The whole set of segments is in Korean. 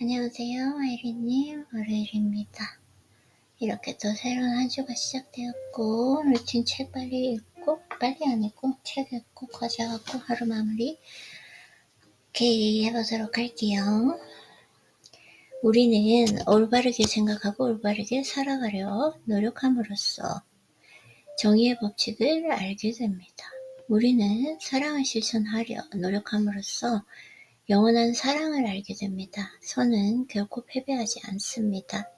안녕하세요, 아이린님, 월요일입니다. 이렇게 또 새로운 한 주가 시작되었고, 루틴 책 빨리 읽고, 빨리 안 읽고, 책 읽고, 과자 갖고 하루 마무리 이렇게 해보도록 할게요. 우리는 올바르게 생각하고 올바르게 살아가려 노력함으로써 정의의 법칙을 알게 됩니다. 우리는 사랑을 실천하려 노력함으로써 영원한 사랑을 알게 됩니다. 선은 결코 패배하지 않습니다.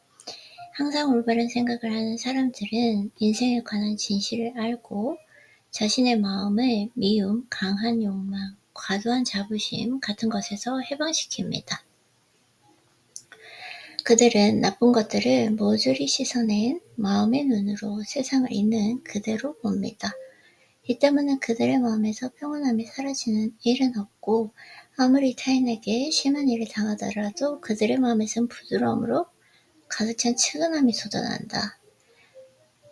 항상 올바른 생각을 하는 사람들은 인생에 관한 진실을 알고 자신의 마음을 미움, 강한 욕망, 과도한 자부심 같은 것에서 해방시킵니다. 그들은 나쁜 것들을 모조리 씻어낸 마음의 눈으로 세상을 있는 그대로 봅니다. 이 때문에 그들의 마음에서 평온함이 사라지는 일은 없고 아무리 타인에게 심한 일을 당하더라도 그들의 마음에선 부드러움으로 가득 찬 측은함이 솟아난다.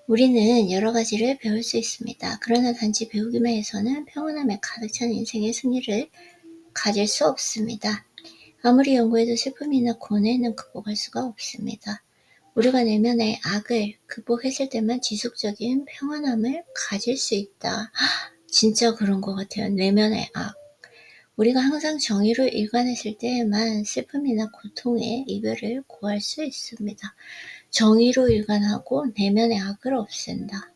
우리는 여러 가지를 배울 수 있습니다. 그러나 단지 배우기만 해서는 평온함에 가득 찬 인생의 승리를 가질 수 없습니다. 아무리 연구해도 슬픔이나 고뇌는 극복할 수가 없습니다. 우리가 내면의 악을 극복했을 때만 지속적인 평안함을 가질 수 있다. 진짜 그런 것 같아요. 내면의 악. 우리가 항상 정의로 일관했을 때에만 슬픔이나 고통의 이별을 구할 수 있습니다. 정의로 일관하고 내면의 악을 없앤다.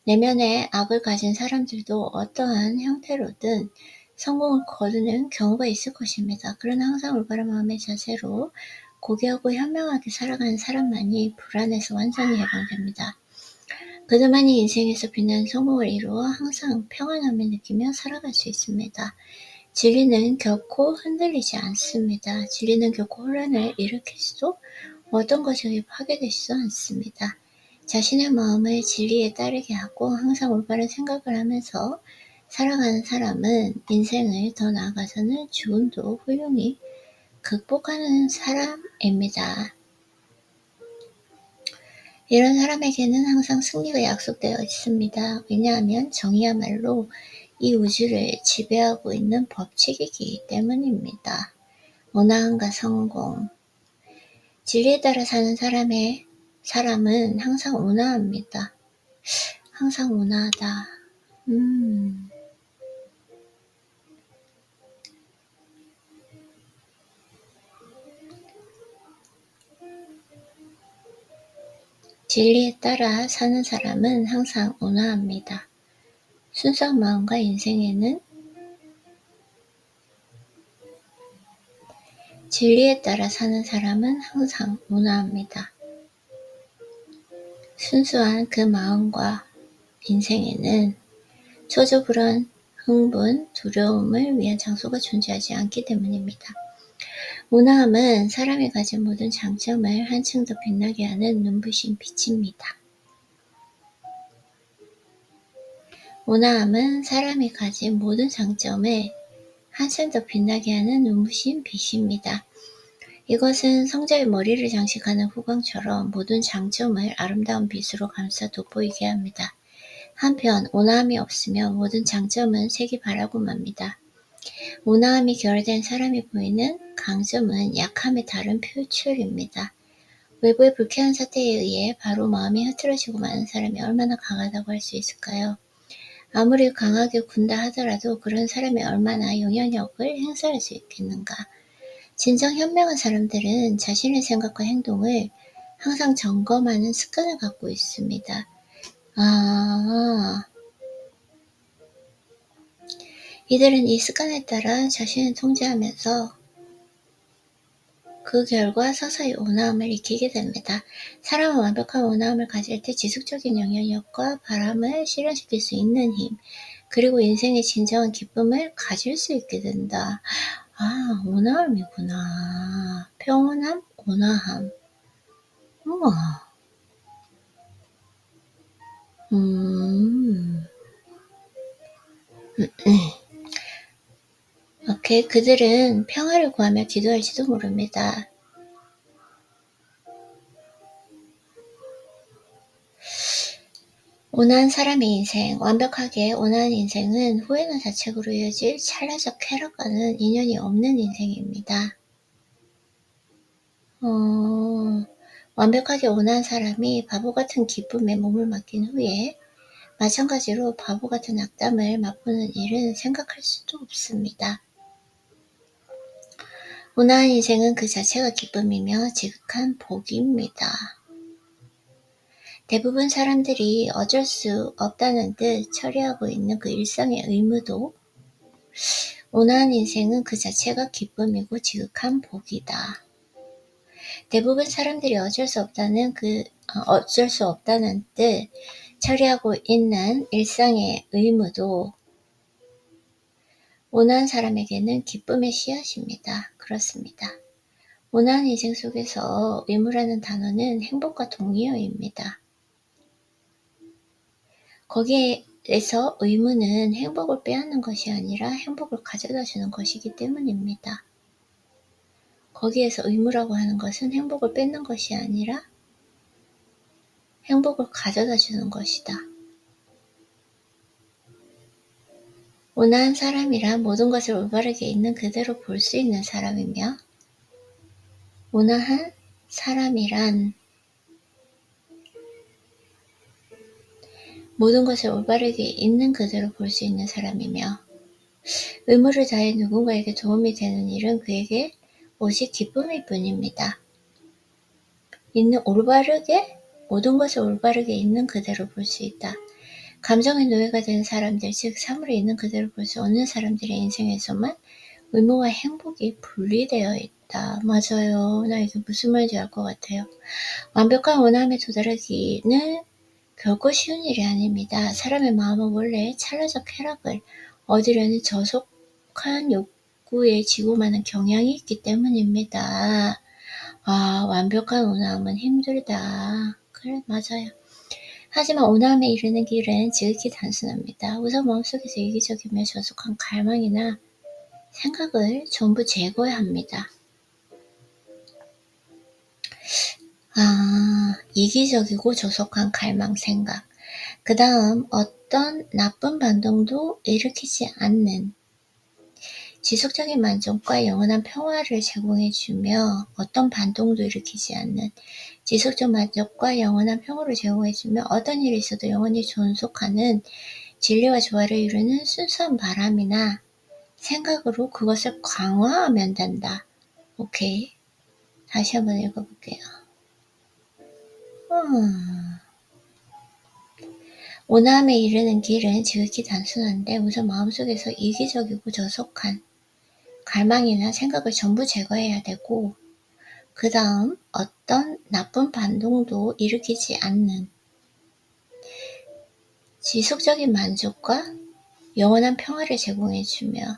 내면의 악을 가진 사람들도 어떠한 형태로든 성공을 거두는 경우가 있을 것입니다. 그러나 항상 올바른 마음의 자세로 고귀하고 현명하게 살아가는 사람만이 불안에서 완전히 해방됩니다. 그들만이 인생에서 빛나는 성공을 이루어 항상 평안함을 느끼며 살아갈 수 있습니다. 진리는 결코 흔들리지 않습니다. 진리는 결코 혼란을 일으키지도 어떤 것이 파괴되지도 않습니다. 자신의 마음을 진리에 따르게 하고 항상 올바른 생각을 하면서 살아가는 사람은 인생을 더 나아가서는 죽음도 훌륭히 극복하는 사람입니다. 이런 사람에게는 항상 승리가 약속되어 있습니다. 왜냐하면 정의야말로 이 우주를 지배하고 있는 법칙이기 때문입니다. 온화함과 성공. 진리에 따라 사는 사람은 항상 온화합니다. 항상 온화하다. 진리에 따라 사는 사람은 항상 온화합니다. 순수한 마음과 인생에는 진리에 따라 사는 사람은 항상 온화합니다. 순수한 그 마음과 인생에는 초조불안, 흥분, 두려움을 위한 장소가 존재하지 않기 때문입니다. 온화함은 사람이 가진 모든 장점을 한층 더 빛나게 하는 눈부신 빛입니다. 온화함은 사람이 가진 모든 장점을 한층 더 빛나게 하는 눈부신 빛입니다. 이것은 성자의 머리를 장식하는 후광처럼 모든 장점을 아름다운 빛으로 감싸 돋보이게 합니다. 한편 온화함이 없으면 모든 장점은 색이 바라고 맙니다. 온화함이 결여된 사람이 보이는 강점은 약함의 다른 표출입니다. 외부의 불쾌한 사태에 의해 바로 마음이 흐트러지고 마는 사람이 얼마나 강하다고 할 수 있을까요? 아무리 강하게 군다 하더라도 그런 사람이 얼마나 영향력을 행사할 수 있겠는가? 진정 현명한 사람들은 자신의 생각과 행동을 항상 점검하는 습관을 갖고 있습니다. 이들은 이 습관에 따라 자신을 통제하면서 그 결과 서서히 온화함을 익히게 됩니다. 사람은 완벽한 온화함을 가질 때 지속적인 영향력과 바람을 실현시킬 수 있는 힘, 그리고 인생의 진정한 기쁨을 가질 수 있게 된다. 온화함이구나. 평온함, 온화함. 우와. 오케이. 그들은 평화를 구하며 기도할지도 모릅니다. 온화한 사람의 인생, 완벽하게 온화한 인생은 후회나 자책으로 이어질 찰나적 쾌락과는 인연이 없는 인생입니다. 완벽하게 온화한 사람이 바보 같은 기쁨에 몸을 맡긴 후에 마찬가지로 바보 같은 악담을 맛보는 일은 생각할 수도 없습니다. 온화한 인생은 그 자체가 기쁨이며 지극한 복입니다. 대부분 사람들이 어쩔 수 없다는 듯 처리하고 있는 그 일상의 의무도 온화한 인생은 그 자체가 기쁨이고 지극한 복이다. 대부분 사람들이 어쩔 수 없다는 듯 처리하고 있는 일상의 의무도 온화한 사람에게는 기쁨의 씨앗입니다. 그렇습니다. 온화한 인생 속에서 의무라는 단어는 행복과 동의어입니다. 거기에서 의무는 행복을 빼앗는 것이 아니라 행복을 가져다 주는 것이기 때문입니다. 거기에서 의무라고 하는 것은 행복을 뺏는 것이 아니라 행복을 가져다 주는 것이다. 온화한 사람이란 모든 것을 올바르게 있는 그대로 볼 수 있는 사람이며, 온화한 사람이란 모든 것을 올바르게 있는 그대로 볼 수 있는 사람이며, 의무를 다해 누군가에게 도움이 되는 일은 그에게 오직 기쁨일 뿐입니다. 모든 것을 올바르게 있는 그대로 볼 수 있다. 감정의 노예가 된 사람들, 즉 사물을 있는 그대로 볼 수 없는 사람들의 인생에서만 의무와 행복이 분리되어 있다. 맞아요. 나 이게 무슨 말인지 알 것 같아요. 완벽한 원함에 도달하기는 결코 쉬운 일이 아닙니다. 사람의 마음은 원래 찰나적 쾌락을 얻으려는 저속한 욕구에 지고 마는 경향이 있기 때문입니다. 완벽한 온화함은 힘들다. 그래, 맞아요. 하지만 온화함에 이르는 길은 지극히 단순합니다. 우선 마음속에서 이기적이며 저속한 갈망이나 생각을 전부 제거해야 합니다. 이기적이고 저속한 갈망, 생각. 그 다음 어떤 나쁜 반동도 일으키지 않는 지속적인 만족과 영원한 평화를 제공해주며 어떤 반동도 일으키지 않는 지속적 만족과 영원한 평화를 제공해주며 어떤 일이 있어도 영원히 존속하는 진리와 조화를 이루는 순수한 바람이나 생각으로 그것을 강화하면 된다. 오케이. 다시 한번 읽어볼게요. 온화함에 이르는 길은 지극히 단순한데 우선 마음속에서 이기적이고 저속한 갈망이나 생각을 전부 제거해야 되고 그 다음 어떤 나쁜 반동도 일으키지 않는 지속적인 만족과 영원한 평화를 제공해주며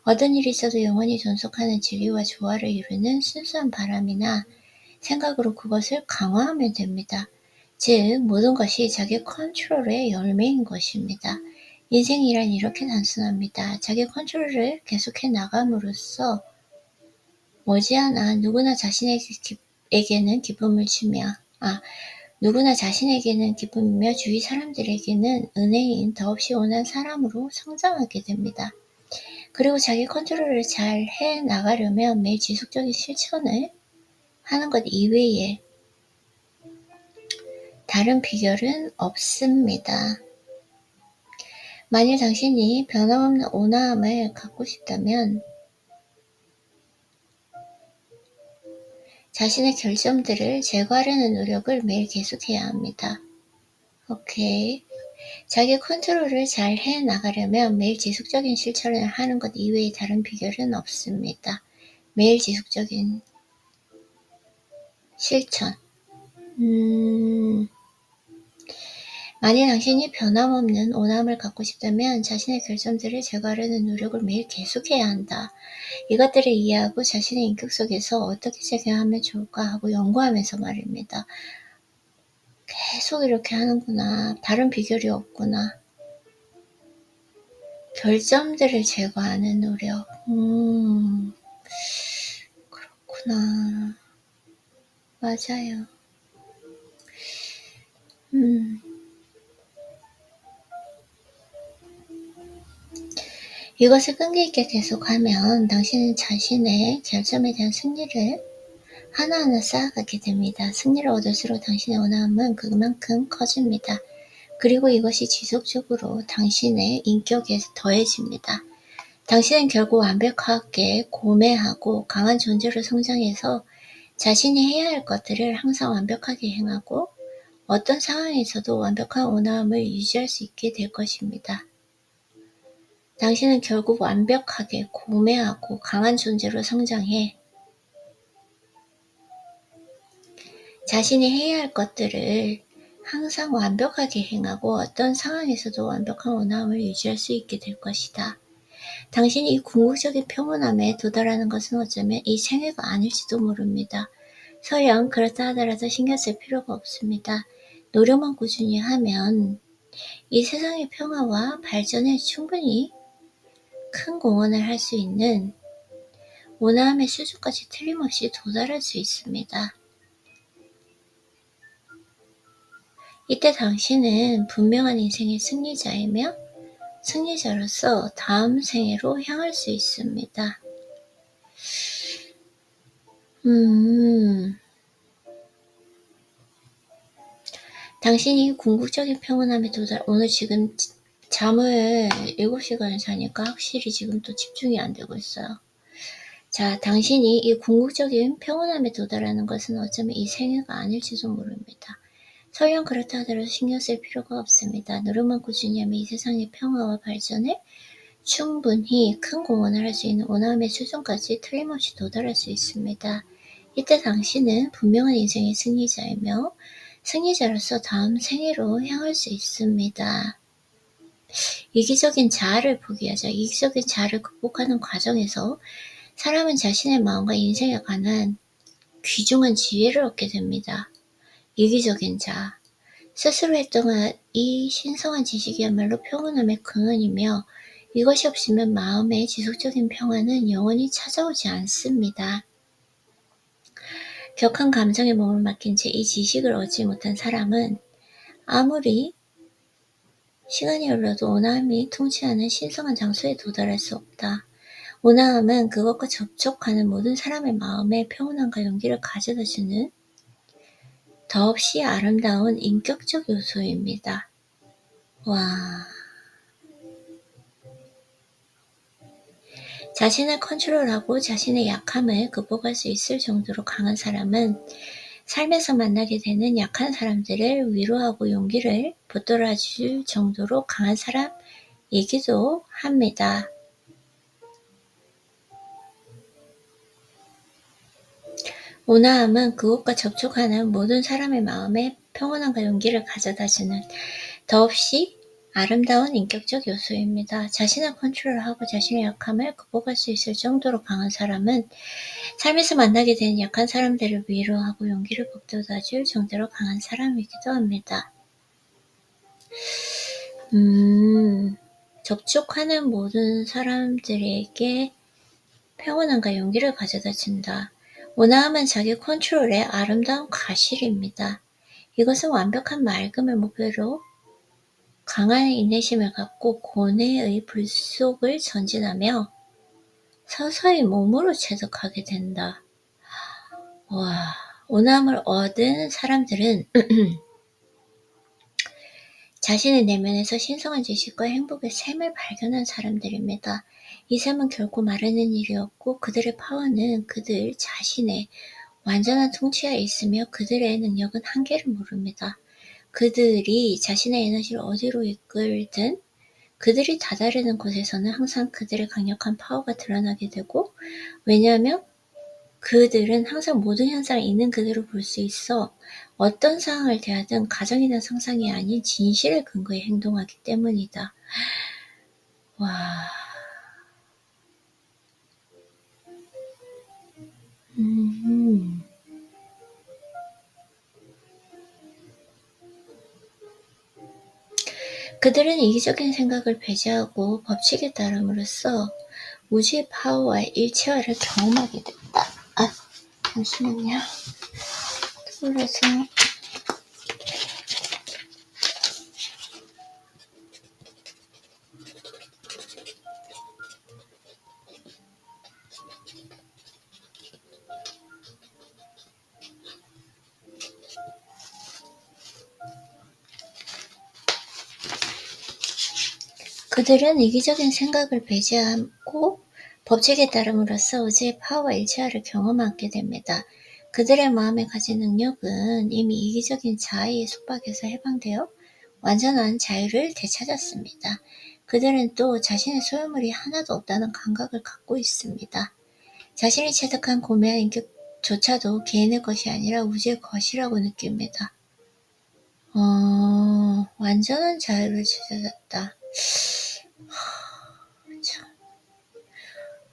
어떤 일이 있어도 영원히 존속하는 진리와 조화를 이루는 순수한 바람이나 생각으로 그것을 강화하면 됩니다. 즉 모든 것이 자기 컨트롤의 열매인 것입니다. 인생이란 이렇게 단순합니다. 자기 컨트롤을 계속해 나감으로써 머지않아 누구나 자신에게는 기쁨이며 주위 사람들에게는 은혜인 더없이 온화한 사람으로 성장하게 됩니다. 그리고 자기 컨트롤을 잘 해나가려면 매일 지속적인 실천을 하는 것 이외에 다른 비결은 없습니다. 만일 당신이 변함없는 온화함을 갖고 싶다면 자신의 결점들을 제거하려는 노력을 매일 계속해야 합니다. 오케이. 자기 컨트롤을 잘 해나가려면 매일 지속적인 실천을 하는 것 이외에 다른 비결은 없습니다. 매일 지속적인 실천. 만일 당신이 변함없는 온화함을 갖고 싶다면 자신의 결점들을 제거하려는 노력을 매일 계속해야 한다. 이것들을 이해하고 자신의 인격 속에서 어떻게 적용하면 좋을까 하고 연구하면서 말입니다. 계속 이렇게 하는구나. 다른 비결이 없구나. 결점들을 제거하는 노력. 그렇구나. 맞아요. 이것을 끈기 있게 계속하면 당신은 자신의 결점에 대한 승리를 하나하나 쌓아가게 됩니다. 승리를 얻을수록 당신의 원함은 그만큼 커집니다. 그리고 이것이 지속적으로 당신의 인격에 더해집니다. 당신은 결국 완벽하게 고매하고 강한 존재로 성장해서 자신이 해야 할 것들을 항상 완벽하게 행하고 어떤 상황에서도 완벽한 온화함을 유지할 수 있게 될 것입니다. 당신은 결국 완벽하게 고매하고 강한 존재로 성장해 자신이 해야 할 것들을 항상 완벽하게 행하고 어떤 상황에서도 완벽한 온화함을 유지할 수 있게 될 것이다. 당신이 이 궁극적인 평온함에 도달하는 것은 어쩌면 이 생애가 아닐지도 모릅니다. 설령 그렇다 하더라도 신경 쓸 필요가 없습니다. 노력만 꾸준히 하면 이 세상의 평화와 발전에 충분히 큰 공헌을 할 수 있는 온화함의 수준까지 틀림없이 도달할 수 있습니다. 이때 당신은 분명한 인생의 승리자이며 승리자로서 다음 생애로 향할 수 있습니다. 당신이 궁극적인 평온함에 오늘 지금 잠을 7시간을 자니까 확실히 지금 또 집중이 안 되고 있어요. 자, 당신이 이 궁극적인 평온함에 도달하는 것은 어쩌면 이 생애가 아닐지도 모릅니다. 설령 그렇다 하더라도 신경 쓸 필요가 없습니다. 노력만 꾸준히 하면 이 세상의 평화와 발전에 충분히 큰 공헌을 할 수 있는 온화함의 수준까지 틀림없이 도달할 수 있습니다. 이때 당신은 분명한 인생의 승리자이며 승리자로서 다음 생애로 향할 수 있습니다. 이기적인 자아를 포기하자. 이기적인 자아를 극복하는 과정에서 사람은 자신의 마음과 인생에 관한 귀중한 지혜를 얻게 됩니다. 이기적인 자아. 스스로 했던 이 신성한 지식이야말로 평온함의 근원이며 이것이 없으면 마음의 지속적인 평화는 영원히 찾아오지 않습니다. 격한 감정에 몸을 맡긴 채 이 지식을 얻지 못한 사람은 아무리 시간이 흘러도 온화함이 통치하는 신성한 장소에 도달할 수 없다. 온화함은 그것과 접촉하는 모든 사람의 마음에 평온함과 용기를 가져다주는 더없이 아름다운 인격적 요소입니다. 와. 자신을 컨트롤하고 자신의 약함을 극복할 수 있을 정도로 강한 사람은 삶에서 만나게 되는 약한 사람들을 위로하고 용기를 붙들어줄 정도로 강한 사람이기도 합니다. 온화함은 그것과 접촉하는 모든 사람의 마음에 평온함과 용기를 가져다주는 더없이 아름다운 인격적 요소입니다. 자신을 컨트롤하고 자신의 약함을 극복할 수 있을 정도로 강한 사람은 삶에서 만나게 되는 약한 사람들을 위로하고 용기를 북돋아줄 정도로 강한 사람이기도 합니다. 접촉하는 모든 사람들에게 평온함과 용기를 가져다 준다. 온화함은 자기 컨트롤의 아름다운 과실입니다. 이것은 완벽한 맑음을 목표로 강한 인내심을 갖고 고뇌의 불속을 전진하며 서서히 몸으로 체득하게 된다. 와, 온화함을 얻은 사람들은 자신의 내면에서 신성한 지식과 행복의 샘을 발견한 사람들입니다. 이 샘은 결코 마르는 일이 없고 그들의 파워는 그들 자신의 완전한 통치하에 있으며 그들의 능력은 한계를 모릅니다. 그들이 자신의 에너지를 어디로 이끌든 그들이 다다르는 곳에서는 항상 그들의 강력한 파워가 드러나게 되고 왜냐하면 그들은 항상 모든 현상을 있는 그대로 볼 수 있어 어떤 상황을 대하든 가정이나 상상이 아닌 진실을 근거에 행동하기 때문이다. 와. 그들은 이기적인 생각을 배제하고 법칙에 따름으로써 우주의 파워와 일체화를 경험하게 된다. 잠시만요. 그래서 그들은 이기적인 생각을 배제하고 법칙에 따름으로써 의지의 파워와 일체화를 경험하게 됩니다. 그들의 마음에 가진 능력은 이미 이기적인 자아의 속박에서 해방되어 완전한 자유를 되찾았습니다. 그들은 또 자신의 소유물이 하나도 없다는 감각을 갖고 있습니다. 자신이 체득한 고매한 인격조차도 개인의 것이 아니라 우주의 것이라고 느낍니다. 완전한 자유를 찾았다.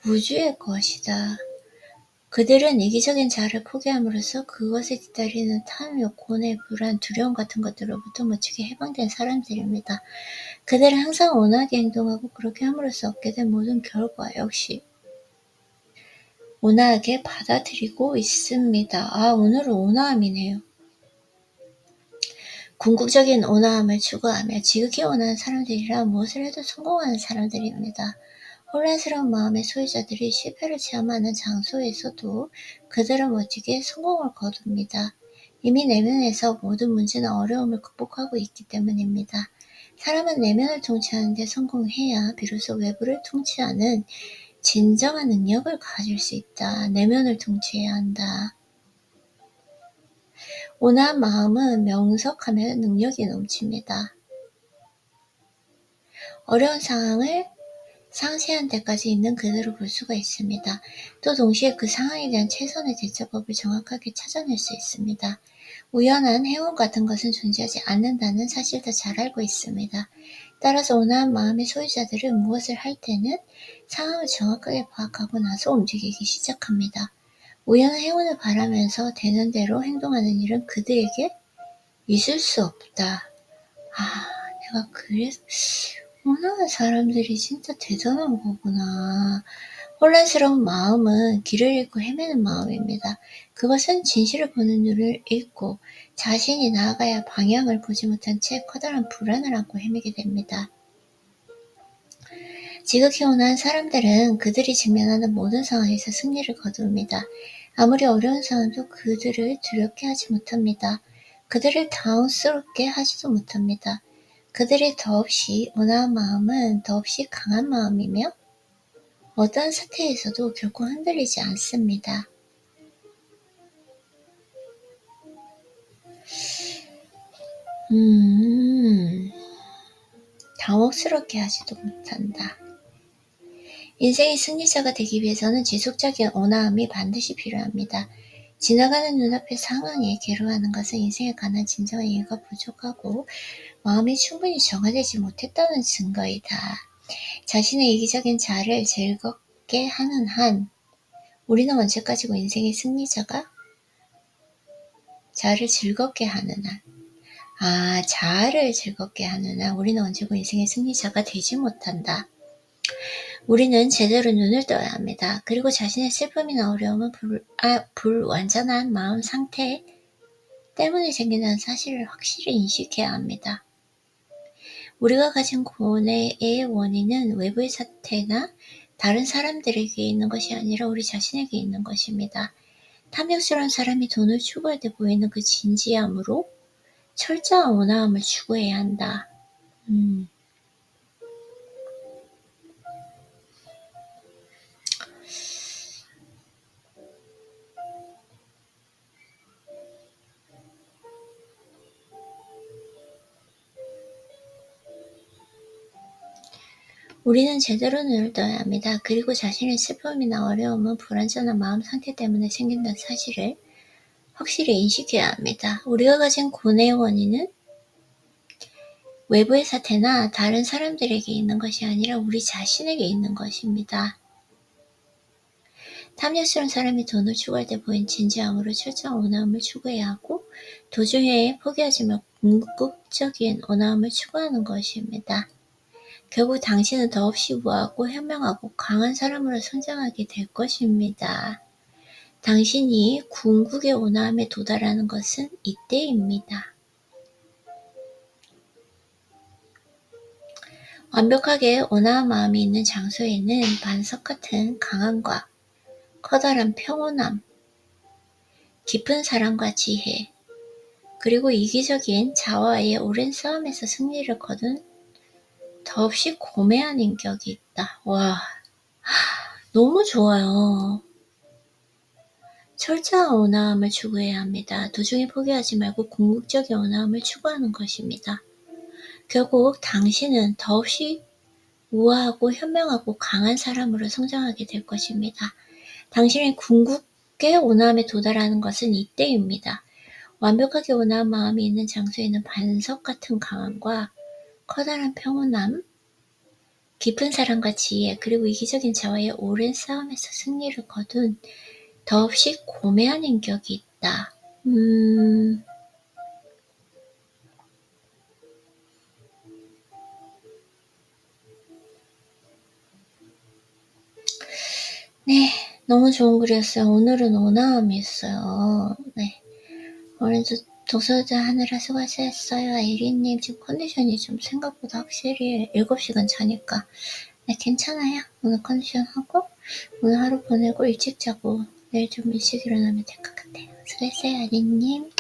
우주의 것이다. 그들은 이기적인 자아를 포기함으로써 그것에 뒤따르는 탐욕, 고뇌, 불안, 두려움 같은 것들로부터 멋지게 해방된 사람들입니다. 그들은 항상 온화하게 행동하고 그렇게 함으로써 얻게 된 모든 결과 역시 온화하게 받아들이고 있습니다. 오늘은 온화함이네요. 궁극적인 온화함을 추구하며 지극히 온화한 사람들이라 무엇을 해도 성공하는 사람들입니다. 혼란스러운 마음의 소유자들이 실패를 체험하는 장소에서도 그들은 멋지게 성공을 거둡니다. 이미 내면에서 모든 문제나 어려움을 극복하고 있기 때문입니다. 사람은 내면을 통치하는 데 성공해야 비로소 외부를 통치하는 진정한 능력을 가질 수 있다. 내면을 통치해야 한다. 온화한 마음은 명석하며 능력이 넘칩니다. 어려운 상황을 상세한 데까지 있는 그대로 볼 수가 있습니다. 또 동시에 그 상황에 대한 최선의 대처법을 정확하게 찾아낼 수 있습니다. 우연한 행운 같은 것은 존재하지 않는다는 사실도 잘 알고 있습니다. 따라서 온화한 마음의 소유자들은 무엇을 할 때는 상황을 정확하게 파악하고 나서 움직이기 시작합니다. 우연한 행운을 바라면서 되는 대로 행동하는 일은 그들에게 있을 수 없다. 내가 그래서 온화한 사람들이 진짜 대단한 거구나. 혼란스러운 마음은 길을 잃고 헤매는 마음입니다. 그것은 진실을 보는 눈을 잃고 자신이 나아가야 방향을 보지 못한 채 커다란 불안을 안고 헤매게 됩니다. 지극히 온화한 사람들은 그들이 직면하는 모든 상황에서 승리를 거둡니다. 아무리 어려운 상황도 그들을 두렵게 하지 못합니다. 그들을 당황스럽게 하지도 못합니다. 그들의 더없이 온화한 마음은 더없이 강한 마음이며 어떠한 사태에서도 결코 흔들리지 않습니다. 당혹스럽게 하지도 못한다. 인생의 승리자가 되기 위해서는 지속적인 온화함이 반드시 필요합니다. 지나가는 눈앞의 상황에 괴로워하는 것은 인생에 관한 진정한 이해가 부족하고 마음이 충분히 정화되지 못했다는 증거이다. 자신의 이기적인 자아를 즐겁게 하는 한 우리는 언제까지고 인생의 승리자가 자아를 즐겁게 하는 한 자아를 즐겁게 하는 한 우리는 언제고 인생의 승리자가 되지 못한다. 우리는 제대로 눈을 떠야 합니다. 그리고 자신의 슬픔이나 어려움은 불완전한 마음 상태 때문에 생긴다는 사실을 확실히 인식해야 합니다. 우리가 가진 고뇌의 원인은 외부의 사태나 다른 사람들에게 있는 것이 아니라 우리 자신에게 있는 것입니다. 탐욕스러운 사람이 돈을 추구할 때 보이는 그 진지함으로 철저한 온화함을 추구해야 한다. 우리는 제대로 눈을 떠야 합니다. 그리고 자신의 슬픔이나 어려움은 불완전한 마음 상태 때문에 생긴다는 사실을 확실히 인식해야 합니다. 우리가 가진 고뇌의 원인은 외부의 사태나 다른 사람들에게 있는 것이 아니라 우리 자신에게 있는 것입니다. 탐욕스러운 사람이 돈을 추구할 때 보인 진지함으로 철저한 온화함을 추구해야 하고 도중에 포기하지 말고 궁극적인 온화함을 추구하는 것입니다. 결국 당신은 더없이 우아하고 현명하고 강한 사람으로 성장하게 될 것입니다. 당신이 궁극의 온화함에 도달하는 것은 이때입니다. 완벽하게 온화한 마음이 있는 장소에는 반석 같은 강함과 커다란 평온함, 깊은 사랑과 지혜, 그리고 이기적인 자아와의 오랜 싸움에서 승리를 거둔 더없이 고매한 인격이 있다. 와, 너무 좋아요. 철저한 온화함을 추구해야 합니다. 도중에 포기하지 말고 궁극적인 온화함을 추구하는 것입니다. 결국 당신은 더없이 우아하고 현명하고 강한 사람으로 성장하게 될 것입니다. 당신의 궁극의 온화함에 도달하는 것은 이때입니다. 완벽하게 온화한 마음이 있는 장소에는 반석 같은 강함과 커다란 평온함, 깊은 사랑과 지혜, 그리고 이기적인 자와의 오랜 싸움에서 승리를 거둔 더없이 고매한 인격이 있다. 네, 너무 좋은 글이었어요. 오늘은 온화함이 있어요. 네, 오늘도 독서자 하느라 수고하셨어요. 에리님 지금 컨디션이 좀 생각보다 확실히 7시간 자니까 네, 괜찮아요. 오늘 컨디션 하고 오늘 하루 보내고 일찍 자고 내일 좀 일찍 일어나면 될 것 같아요. 수고했어요, 에리님.